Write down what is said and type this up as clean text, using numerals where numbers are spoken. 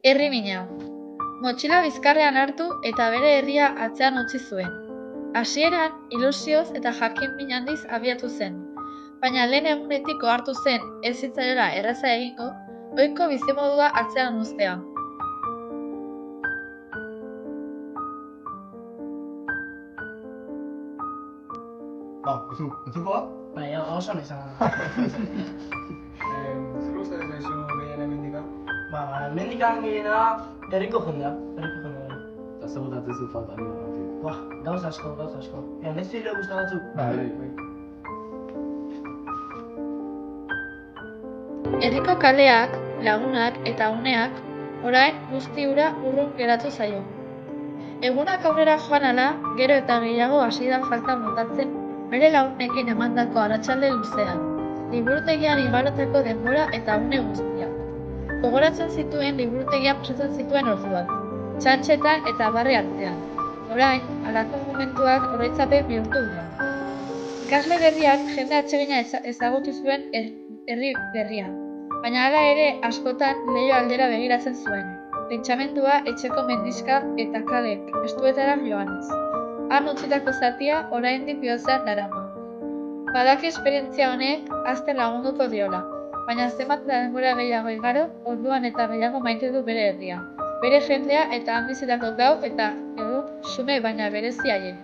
Herri mina. Motxila bizkarrean hartu eta bere herria atzean utzi zuen. Hasieran, ilusioz eta jakin-min handiz abiatu zen. Baina lehen egunetik ohartu zen ez zitzaiola erraza egingo, ohiko bizimodua atzean uztea. Entzuko da? Bai, oso nahi izan. Zer gustatzen zaizu gehien hemendikan? Hemendikan gehiena herriko jendea. Eta zer gustatzen zu falta nire. Gauza asko. Ez zire guzta batzuk? Bai. Herriko kaleak, lagunak eta uneak orain guzti hura urrun geratu zaio. Egunak aurrera joan ala, gero eta gehiago hasi da falta botatzen bere lagunekin emandako arratsalde luzean, liburutegian igarotako denbora eta une guztiak. Gogoratzen zituen liburutegian pasatzen zituen orduak, txantxetan eta barre artean. Orain, halako momentuak oroitzapen bihurtu dira. Ikasle berriak jende atsegina ezagutu zuen herri berrian, baina hala ere askotan leiho aldera begiratzen zuen, pentsamendua etxeko mendixka eta kalek estuetara joanez. Han utzitako zatia oraindik bihotzean darama. Badaki esperientzia honek hazten lagunduko diola, baina zenbat denbora gehiago igaro, orduan eta gehiago maite du bere herria, bere jendea eta han bizitako gau eta egun xume baina berezi haien.